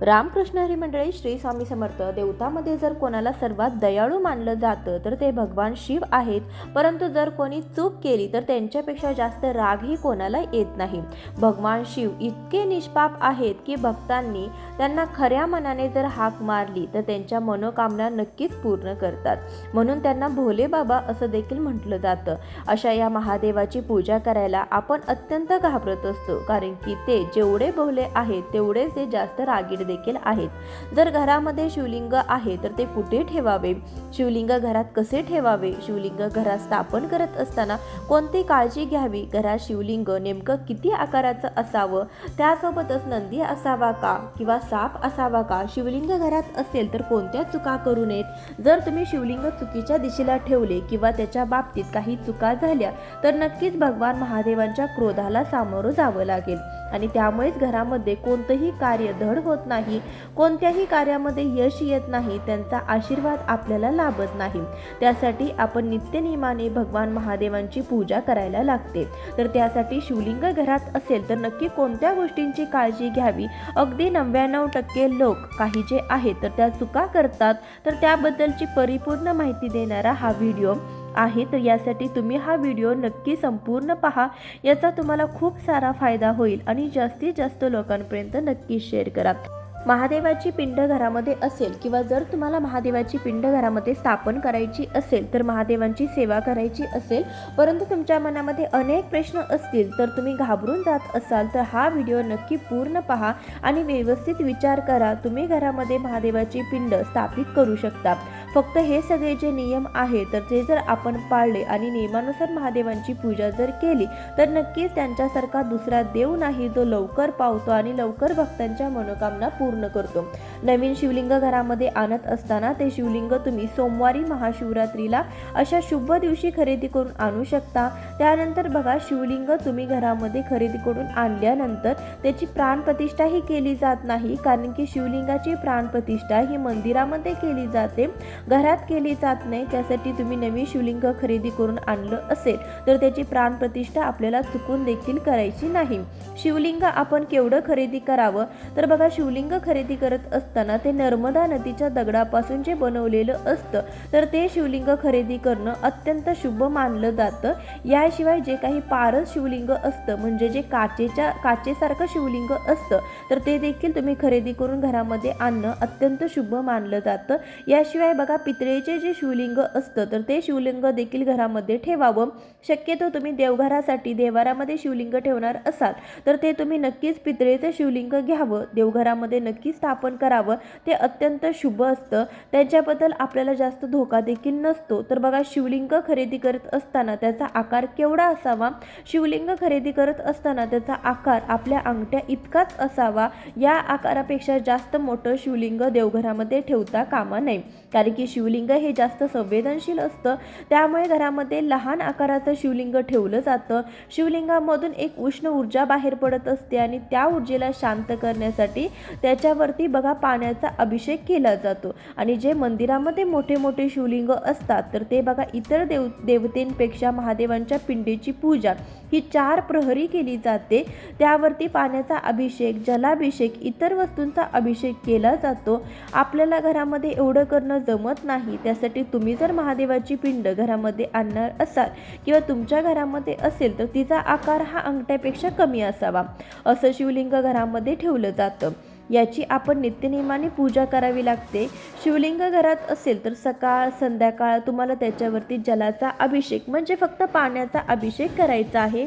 रामकृष्ण हरी मंडळी, श्री स्वामी समर्थ. देवतामध्ये जर कोणाला सर्वात दयाळू मानलं जातं तर ते भगवान शिव आहेत. परंतु जर कोणी चूक केली तर त्यांच्यापेक्षा जास्त रागही कोणाला येत नाही. भगवान शिव इतके निष्पाप आहेत की भक्तांनी त्यांना खऱ्या मनाने जर हाक मारली तर त्यांच्या मनोकामना नक्कीच पूर्ण करतात. म्हणून त्यांना भोले बाबा असं देखील म्हटलं जातं. अशा या महादेवाची पूजा करायला आपण अत्यंत घाबरत असतो, कारण की ते जेवढे भोले आहेत तेवढेच ते जास्त रागीट देखील आहेत. जर घरामध्ये शिवलिंग आहे तर ते कुठे ठेवावे, शिवलिंग घरात कसे ठेवावे, शिवलिंग घरात स्थापन करत असताना कोणती काळजी घ्यावी, घरात शिवलिंग नेमकं किती आकाराचं असावं, त्यासोबतच नंदी असावा का किंवा साप असावा का, शिवलिंग घरात असेल तर कोणत्या चुका करू नयेत, जर तुम्ही शिवलिंग चुकीच्या दिशेला ठेवले किंवा त्याच्या बाबतीत काही चुका झाल्या तर नक्कीच भगवान महादेवांच्या क्रोधाला सामोरं जावं लागेल आणि त्यामुळेच घरामध्ये कोणतंही कार्य धड होत नाही, कोणत्याही कार्यामध्ये यश येत नाही, त्यांचा आशीर्वाद आपल्याला लाभत नाही. त्यासाठी आपण नित्यनियमाने भगवान महादेवांची पूजा करायला लागते. तर त्यासाठी शिवलिंग घरात असेल तर नक्की कोणत्या गोष्टींची काळजी घ्यावी. अगदी 99% लोक काही जे आहेत तर त्या चुका करतात, तर त्याबद्दलची परिपूर्ण माहिती देणारा हा व्हिडिओ आहे. तर यासाठी तुम्ही हा व्हिडिओ नक्की संपूर्ण पहा, याचा तुम्हाला खूप सारा फायदा होईल आणि जास्तीत जास्त लोकांपर्यंत नक्की शेअर करा. महादेवाची पिंड घरामध्ये असेल किंवा जर तुम्हाला महादेवाची पिंड घरामध्ये स्थापन करायची असेल तर महादेवांची सेवा करायची असेल, परंतु तुमच्या मनामध्ये अनेक प्रश्न असतील, तर तुम्ही घाबरून जात असाल तर हा व्हिडिओ नक्की पूर्ण पहा आणि व्यवस्थित विचार करा. तुम्ही घरामध्ये महादेवाची पिंड स्थापित करू शकता. फक्त हे सगळे जे नियम आहेत तर ते जर आपण पाळले आणि नियमानुसार महादेवांची पूजा जर केली तर नक्कीच त्यांच्यासारखा दुसरा देव नाही, जो लवकर पावतो आणि लवकर भक्तांच्या मनोकामना पूर्ण करतो. नवीन शिवलिंग घरामध्ये आणत असताना ते शिवलिंग तुम्ही सोमवारी महाशिवरात्रीला अशा शुभ दिवशी खरेदी करून आणू शकता. त्यानंतर बघा, शिवलिंग तुम्ही घरामध्ये खरेदी करून आणल्यानंतर त्याची प्राणप्रतिष्ठाही केली जात नाही, कारण की शिवलिंगाची प्राणप्रतिष्ठा ही मंदिरामध्ये केली जाते, घरात केली जात नाही. त्यासाठी तुम्ही नवीन शिवलिंग खरेदी करून आणलं असेल तर त्याची प्राणप्रतिष्ठा आपल्याला चुकून देखील करायची नाही. शिवलिंग आपण केवढं खरेदी करावं, तर बघा, शिवलिंग खरेदी करत असताना ते नर्मदा नदीच्या दगडापासून जे बनवलेलं असतं तर ते शिवलिंग खरेदी करणं अत्यंत शुभ मानलं जातं. याशिवाय जे काही पारस शिवलिंग असतं, म्हणजे जे काचेसारखं शिवलिंग असतं, तर ते देखील तुम्ही खरेदी करून घरामध्ये आणणं अत्यंत शुभ मानलं जातं. याशिवाय बघा, पितळेचे जे शिवलिंग असतं तर ते शिवलिंग देखील घरामध्ये ठेवावं. शक्यतो तुम्ही देवघरासाठी देवारामध्ये शिवलिंग ठेवणार असाल तर ते तुम्ही नक्कीच पितळेचे शिवलिंग घ्यावं, देवघरामध्ये नक्की स्थापन करावं. ते अत्यंत शुभ असतं, त्याच्याबद्दल आपल्याला जास्त धोका देखील नसतो. तर बघा, शिवलिंग खरेदी करत असताना त्याचा आकार केवढा असावा, शिवलिंग खरेदी करत असताना त्याचा आकार आपल्या अंगठ्या इतकाच असावा. या आकारापेक्षा जास्त मोठं शिवलिंग देवघरामध्ये ठेवता कामा नये, कारण की शिवलिंग हे जास्त संवेदनशील असतं. त्यामुळे घरामध्ये लहान आकाराचं शिवलिंग ठेवलं जातं. शिवलिंगामधून एक उष्ण ऊर्जा बाहेर पडत असते आणि त्या ऊर्जेला शांत करण्यासाठी त्याच्यावरती बघा पाण्याचा अभिषेक केला जातो. आणि जे मंदिरामध्ये मोठे मोठे शिवलिंग असतात तर ते बघा, इतर देवतेंपेक्षा महादेवांच्या पिंडीची पूजा ही 4 प्रहरी केली जाते. त्यावरती पाण्याचा अभिषेक, जलाभिषेक, इतर वस्तूंचा अभिषेक केला जातो. आपल्याला घरामध्ये एवढं करणं जमत नाही. त्यासाठी तुम्ही जर महादेवाची पिंड घरामध्ये आणणार असाल किंवा तुमच्या घरामध्ये असेल तर तिचा आकार हा अंगठ्यापेक्षा कमी असावा. असं शिवलिंग घरामध्ये ठेवलं जातं. याची आपण नित्यनियमाने पूजा करावी लागते. शिवलिंग घरात असेल तर सकाळ संध्याकाळ तुम्हाला त्याच्यावरती जलाचा अभिषेक, म्हणजे फक्त पाण्याचा अभिषेक करायचा आहे.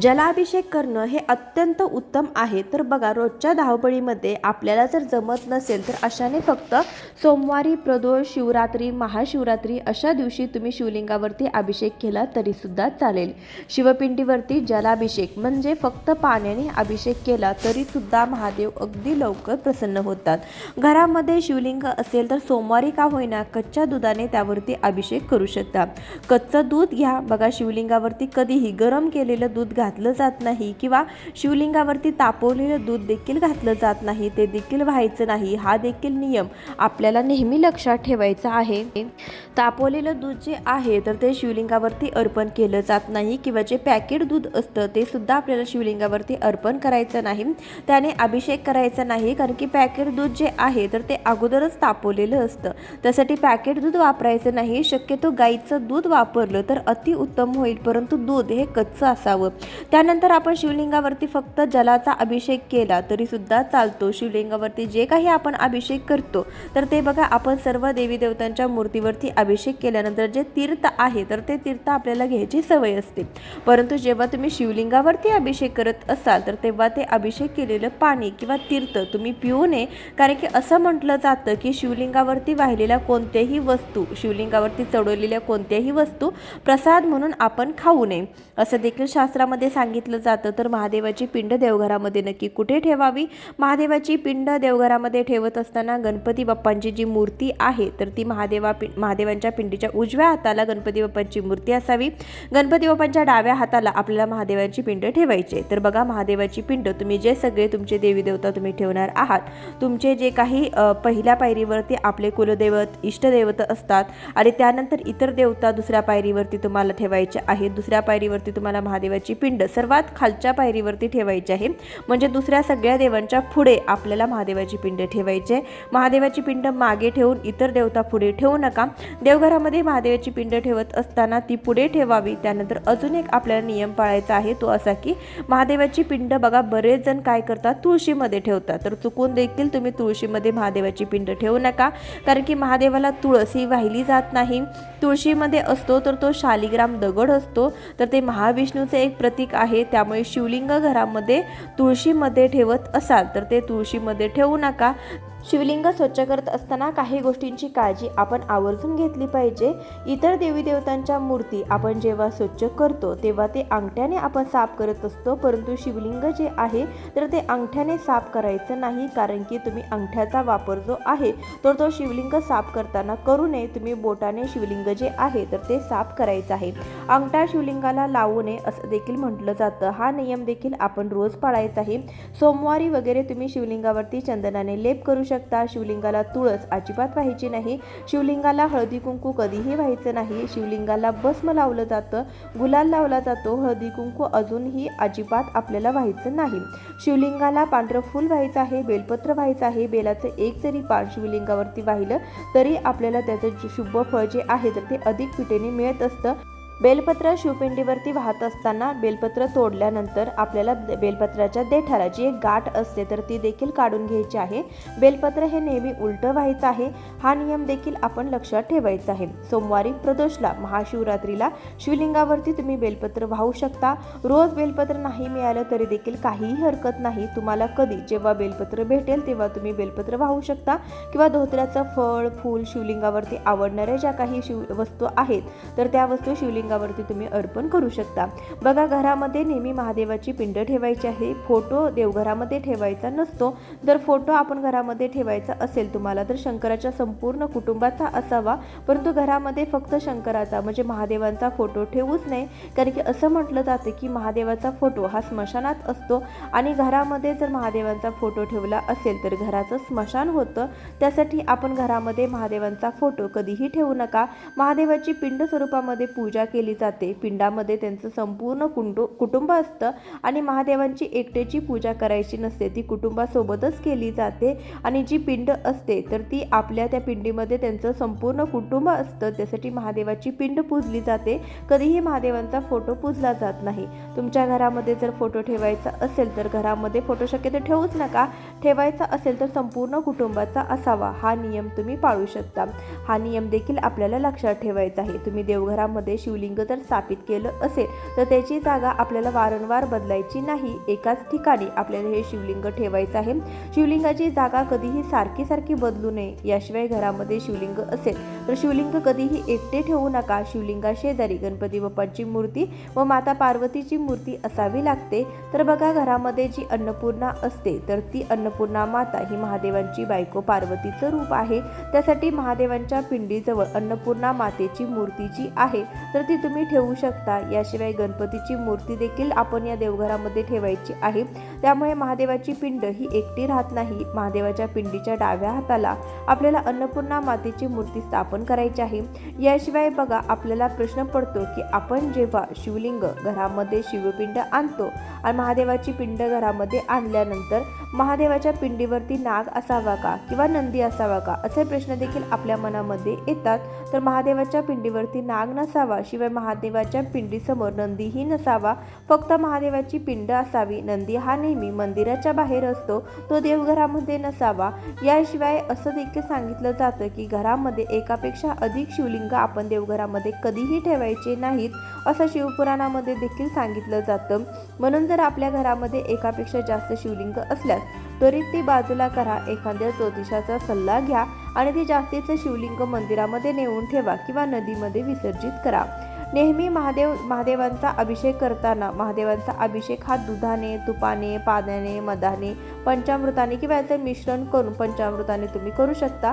जलाभिषेक करणं हे अत्यंत उत्तम आहे. तर बघा, रोजच्या धावपळीमध्ये आपल्याला जर जमत नसेल तर अशाने फक्त सोमवारी, प्रदोष, शिवरात्री, महाशिवरात्री अशा दिवशी तुम्ही शिवलिंगावरती अभिषेक केला तरीसुद्धा चालेल. शिवपिंडीवरती जलाभिषेक म्हणजे फक्त पाण्याने अभिषेक केला तरीसुद्धा महादेव अगदी लवकर प्रसन्न होतात. घरामध्ये शिवलिंग असेल तर सोमवारी का होईना कच्च्या दुधाने त्यावरती अभिषेक करू शकता. कच्चं दूध घ्या. बघा, शिवलिंगावरती कधीही गरम केलेलं दूध घातलं जात नाही किंवा शिवलिंगावरती तापवलेलं दूध देखील घातलं जात नाही, ते देखील व्हायचं नाही. हा देखील नियम आपल्याला नेहमी लक्षात ठेवायचा आहे. तापवलेलं दूध जे आहे तर ते शिवलिंगावरती अर्पण केलं जात नाही किंवा जे पॅकेट दूध असतं ते सुद्धा आपल्याला शिवलिंगावरती अर्पण करायचं नाही, त्याने अभिषेक करायचा नाही. कारण की पॅकेट दूध जे आहे तर ते अगोदरच तापवलेलं असतं, त्यासाठी पॅकेट दूध वापरायचं नाही. शक्यतो गाईचं दूध वापरलं तर अतिउत्तम होईल, परंतु दूध हे कच्चं असावं. त्यानंतर आपण शिवलिंगावरती फक्त जलाचा अभिषेक केला तरी सुद्धा चालतो. शिवलिंगावरती जे काही आपण अभिषेक करतो तर ते बघा, आपण सर्व देवी देवतांच्या मूर्तीवरती अभिषेक केल्यानंतर जे तीर्थ आहे तर ते तीर्थ आपल्याला घ्यायची सवय असते, परंतु जेव्हा तुम्ही शिवलिंगावरती अभिषेक करत असाल तर तेव्हा ते अभिषेक केलेलं पाणी किंवा तीर्थ तुम्ही पिऊ नये. कारण की असं म्हटलं जातं की शिवलिंगावरती वाहिलेल्या कोणत्याही वस्तू, शिवलिंगावरती चढवलेल्या कोणत्याही वस्तू प्रसाद म्हणून आपण खाऊ नये असं देखील शास्त्रामध्ये सांगितलं जातं. तर महादेवाची पिंड देवघरामध्ये नक्की कुठे ठेवावी? महादेवाची पिंड देवघरामध्ये ठेवत असताना गणपती बाप्पांची जी मूर्ती आहे तर ती महादेवांच्या पिंडीच्या उजव्या हाताला गणपती बाप्पांची मूर्ती असावी. गणपती बाप्पांच्या डाव्या हाताला आपल्याला महादेवाची पिंड ठेवायची. तर बघा, महादेवाची पिंड तुम्ही जे सगळे तुमचे देवी देवता तुम्ही ठेवणार आहात, तुमचे जे काही पहिल्या पायरीवरती आपले कुलदैवत, इष्टदैवत असतात आणि त्यानंतर इतर देवता दुसऱ्या पायरीवरती तुम्हाला ठेवायचे आहेत. दुसऱ्या पायरीवरती तुम्हाला महादेवाची पिंड सर्वात खालच्या पायरीवरती ठेवायची आहे, म्हणजे दुसऱ्या सगळ्या देवांच्या पुढे आपल्याला महादेवाची पिंड ठेवायची आहे. महादेवाची पिंड मागे ठेवून इतर देवता पुढे ठेवू नका. देवघरामध्ये महादेवाची पिंड ठेवत असताना ती पुढे ठेवावी. त्यानंतर अजून एक आपल्याला नियम पाळायचा आहे, तो असा की महादेवाची पिंड बघा, बरेच जण काय करतात, तुळशीमध्ये ठेवतात. तर चुकून देखील तुम्ही तुळशीमध्ये महादेवाची पिंड ठेवू नका, कारण की महादेवाला तुळस ही वाहिली जात नाही. तुळशीमध्ये असतो तर तो शालिग्राम दगड असतो, तर ते महाविष्णूचे एक प्रतीक आहे. त्यामुळे शिवलिंग घरामध्ये तुळशीमध्ये ठेवत असाल तर ते तुळशीमध्ये ठेवू नका. शिवलिंग स्वच्छ करत असताना काही गोष्टींची काळजी आपण आवर्जून घेतली पाहिजे. इतर देवी देवतांच्या मूर्ती आपण जेव्हा स्वच्छ करतो तेव्हा ते अंगठ्याने आपण साफ करत असतो, परंतु शिवलिंग जे आहे तर ते अंगठ्याने साफ करायचं नाही. कारण की तुम्ही अंगठ्याचा वापर जो आहे तर तो शिवलिंग साफ करताना करू नये. तुम्ही बोटाने शिवलिंग जे आहे तर ते साफ करायचं आहे. अंगठा शिवलिंगाला लावू नये असं देखील म्हटलं जातं. हा नियम देखील आपण रोज पाळायचा आहे. सोमवारी वगैरे तुम्ही शिवलिंगावरती चंदनाने लेप करू शकता. शिवलिंगाला तुळस अजिबात व्हायची नाही. शिवलिंगाला हळदी कुंकू कधीही व्हायचं नाही. शिवलिंगाला भस्म लावलं जातं, गुलाल लावला जातो, हळदी कुंकू अजूनही अजिबात आपल्याला व्हायचं नाही. शिवलिंगाला पांढरं फूल व्हायचं आहे, बेलपत्र व्हायचं आहे. बेलाचं एक जरी पान शिवलिंगावरती वाहिलं तरी आपल्याला त्याचं शुभ फळ जे आहे तर ते अधिक पीठेने मिळत असतं. बेलपत्र शिवपिंडीवरती वाहत असताना बेलपत्र तोडल्यानंतर आपल्याला बेलपत्राच्या देठाला जी एक गाठ असते तर ती देखील काढून घ्यायची आहे. बेलपत्र हे नेहमी उलटं व्हायचं आहे. हा नियम देखील आपण लक्षात ठेवायचा आहे. सोमवारी प्रदोषला, महाशिवरात्रीला शिवलिंगावरती तुम्ही बेलपत्र वाहू शकता. रोज बेलपत्र नाही मिळालं तरी देखील काहीही हरकत नाही. तुम्हाला कधी जेव्हा बेलपत्र भेटेल तेव्हा तुम्ही बेलपत्र वाहू शकता किंवा धोत्र्याचं फळ, फूल, शिवलिंगावरती आवडणाऱ्या ज्या काही वस्तू आहेत तर त्या वस्तू शिवलिंगावरती तुम्ही अर्पण करू शकता. बघा, घरामध्ये नेहमी महादेवाची पिंड ठेवायची आहे. फोटो देवघरामध्ये ठेवायचा नसतो. जर फोटो आपण घरामध्ये ठेवायचा असेल तुम्हाला तर शंकराच्या संपूर्ण कुटुंबाचा असावा, परंतु घरामध्ये फक्त शंकराचा म्हणजे महादेवांचा फोटो ठेवूच नये. कारण की असं म्हटलं जातं की महादेवाचा फोटो हा स्मशानात असतो आणि घरामध्ये जर महादेवांचा फोटो ठेवला असेल तर घराचं स्मशान होतं. त्यासाठी आपण घरामध्ये महादेवांचा फोटो कधीही ठेवू नका. महादेवाची पिंड स्वरूपामध्ये पूजा केली जाते. पिंडामध्ये त्यांचं संपूर्ण कुटुंब असतं आणि महादेवांची एकट्याची पूजा करायची नसते, ती कुटुंबासोबतच केली जाते. आणि जी पिंड असते तर ती आपल्या त्या पिंडीमध्ये त्यांचं संपूर्ण कुटुंब असतं, त्यासाठी महादेवाची पिंड पूजली जाते. कधीही महादेवांचा फोटो पूजला जात नाही. तुमच्या घरामध्ये जर फोटो ठेवायचा असेल तर घरामध्ये फोटो शक्यतो ठेवूच नका. ठेवायचा असेल तर संपूर्ण कुटुंबाचा असावा. हा नियम तुम्ही पाळू शकता. हा नियम देखील आपल्याला लक्षात ठेवायचा आहे. तुम्ही देवघरामध्ये शिवलिंग जर स्थापित केलं असेल तर त्याची जागा आपल्याला वारंवार बदलायची नाही. एकाच ठिकाणी आपल्याला हे शिवलिंग ठेवायचं आहे. शिवलिंगाची जागा कधीही सारखी बदलू नये. याशिवाय घरामध्ये शिवलिंग असेल तर शिवलिंग कधीही एकटे ठेवू नका. शिवलिंगाशेजारी गणपती बाप्पांची मूर्ती व माता पार्वतीची मूर्ती असावी लागते. तर बघा, घरामध्ये जी अन्नपूर्णा असते तर ती अन्नपूर्णा माता ही महादेवांची बायको पार्वतीचं रूप आहे. त्यासाठी महादेवांच्या पिंडीजवळ अन्नपूर्णा मातेची मूर्ती जी आहे तर ती तुम्ही ठेवू शकता. याशिवाय गणपतीची मूर्ती देखील आपण या देवघरामध्ये ठेवायची आहे. त्यामुळे महादेवाची पिंड ही एकटी राहत नाही. महादेवाच्या पिंडीच्या डाव्या हाताला आपल्याला अन्नपूर्णा मातेची मूर्ती स्थापन करायची आहे. याशिवाय बघा, आपल्याला प्रश्न पडतो की आपण जेव्हा शिवलिंग घरामध्ये शिवपिंड आणतो आणि महादेवाची पिंड घरामध्ये आणल्यानंतर महादेवाच्या पिंडीवरती नाग असावा का किंवा नंदी असावा का, असे प्रश्न देखील आपल्या मनामध्ये येतात. तर महादेवाच्या पिंडीवरती नाग नसावा, शिवाय महादेवाच्या पिंडीसमोर नंदीही नसावा. फक्त महादेवाची पिंड असावी. नंदी हा नेहमी मंदिराच्या बाहेर असतो, तो देवघरामध्ये नसावा. याशिवाय असं देखील सांगितलं जातं की घरामध्ये एकापेक्षा अधिक शिवलिंग आपण देवघरामध्ये कधीही ठेवायचे नाहीत, असं शिवपुराणामध्ये देखील सांगितलं जातं. म्हणून जर आपल्या घरामध्ये एकापेक्षा जास्त शिवलिंग असल्यास त्वरित ती बाजूला करा. एखाद्या ज्योतिषाचा सल्ला घ्या आणि ती जास्तीचं शिवलिंग मंदिरामध्ये नेऊन ठेवा किंवा नदीमध्ये विसर्जित करा. नेहमी महादेवांचा अभिषेक करताना महादेवांचा अभिषेक हा दुधाने, तुपाने, पाण्याने, मधाने, पंचामृताने किंवा याचे मिश्रण करून पंचामृताने तुम्ही करू शकता.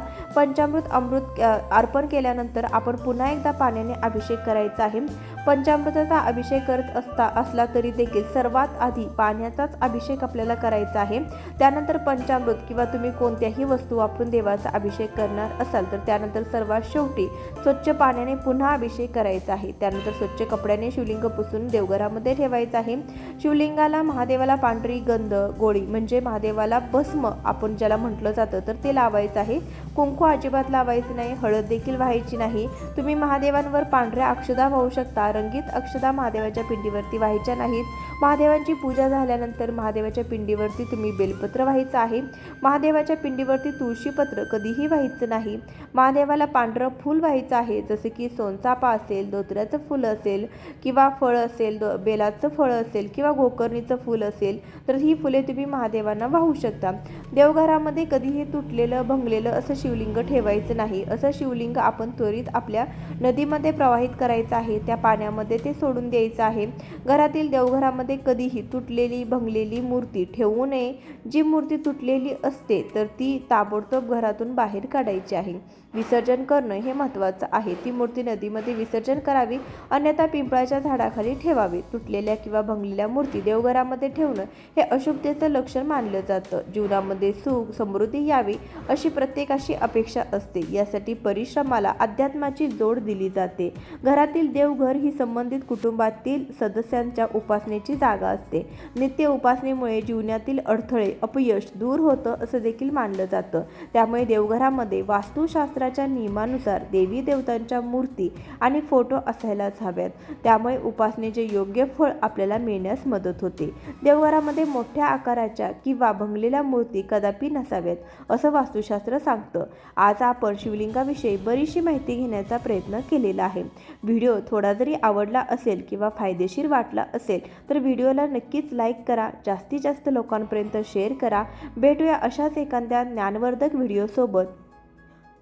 अमृत अर्पण केल्यानंतर आपण पुन्हा एकदा पाण्याने अभिषेक करायचा आहे. पंचामृताचा अभिषेक करत असला तरी देखील सर्वात आधी पाण्याचाच अभिषेक आपल्याला करायचा आहे. त्यानंतर पंचामृत किंवा तुम्ही कोणत्याही वस्तू वापरून देवाचा अभिषेक करणार असाल तर त्यानंतर सर्वात शेवटी स्वच्छ पाण्याने पुन्हा अभिषेक करायचा आहे. त्यानंतर स्वच्छ कपड्याने शिवलिंग पुसून देवघरामध्ये ठेवायचं आहे. शिवलिंगाला महादेवाला पांढरी गंध गोळी म्हणजे महादेवाला भस्म आपण ज्याला म्हटलं जातं तर ते लावायचं आहे. कुंकू अजिबात लावायचं नाही. हळद देखील व्हायची नाही. तुम्ही महादेवांवर पांढऱ्या अक्षदा वाहू शकता. रंगीत अक्षदा महादेवाच्या पिंडीवरती व्हायच्या नाहीत. महादेवांची पूजा झाल्यानंतर महादेवाच्या पिंडीवरती तुम्ही बेलपत्र व्हायचं आहे. महादेवाच्या पिंडीवरती तुळशीपत्र कधीही व्हायचं नाही. महादेवाला पांढरं फूल व्हायचं आहे, जसे की सोनचाफा असेल, धोत्र्याचं फूल असेल किंवा फळ असेल, बेलाचं फळ असेल किंवा गोकर्णीचं फूल असेल तर ही फुले तुम्ही महादेवांना वाहू शकता. देवघरामध्ये कधीही तुटलेलं भंगलेलं असं शिवलिंग ठेवायचं नाही. असं शिवलिंग आपण त्वरित आपल्या नदीमध्ये प्रवाहित करायचं आहे. त्या पाण्यामध्ये ते सोडून द्यायचं आहे. घरातील देवघरामध्ये कधीही तुटलेली भंगलेली मूर्ती ठेवू नये. जी मूर्ती तुटलेली असते तर ती ताबडतोब घरातून बाहेर काढायची आहे. विसर्जन करणं हे महत्त्वाचं आहे. ती मूर्ती नदीमध्ये विसर्जन करावी, अन्यथा पिंपळाच्या झाडाखाली ठेवावी. तुटलेल्या किंवा भंगलेल्या मूर्ती देवघरामध्ये ठेवणं हे अशुभतेचं लक्षण मानलं जातं. जीवनामध्ये सुख समृद्धी यावी अशी प्रत्येकाची अपेक्षा असते. यासाठी परिश्रमाला अध्यात्माची जोड दिली जाते. घरातील देवघर ही संबंधित कुटुंबातील सदस्यांच्या उपासनेची जागा असते. नित्य उपासनेमुळे जीवनातील अडथळे अपयश दूर होतं असं देखील मानलं जातं. त्यामुळे देवघरामध्ये वास्तुशास्त्राच्या नियमानुसार देवी देवतांच्या मूर्ती आणि फोटो असायलाच हव्यात. त्यामुळे उपासनेचे योग्य फळ आपल्याला मिळण्यास मदत होते. देवघरामध्ये मोठ्या आकाराच्या किंवा भंगलेल्या मूर्ती कदापि नसाव्यात असं वास्तुशास्त्र सांगतं. आज आपण शिवलिंगाविषयी बरीचशी माहिती घेण्याचा प्रयत्न केलेला आहे. व्हिडिओ थोडा जरी आवडला असेल किंवा फायदेशीर वाटला असेल तर व्हिडिओला नक्कीच लाईक करा. जास्तीत जास्त लोकांपर्यंत शेअर करा. भेटूया अशाच एखाद्या ज्ञानवर्धक व्हिडिओसोबत.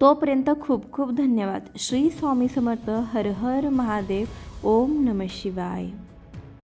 तोपर्यंत खूप खूप धन्यवाद. श्री स्वामी समर्थ. हर हर महादेव. ओम नमः शिवाय.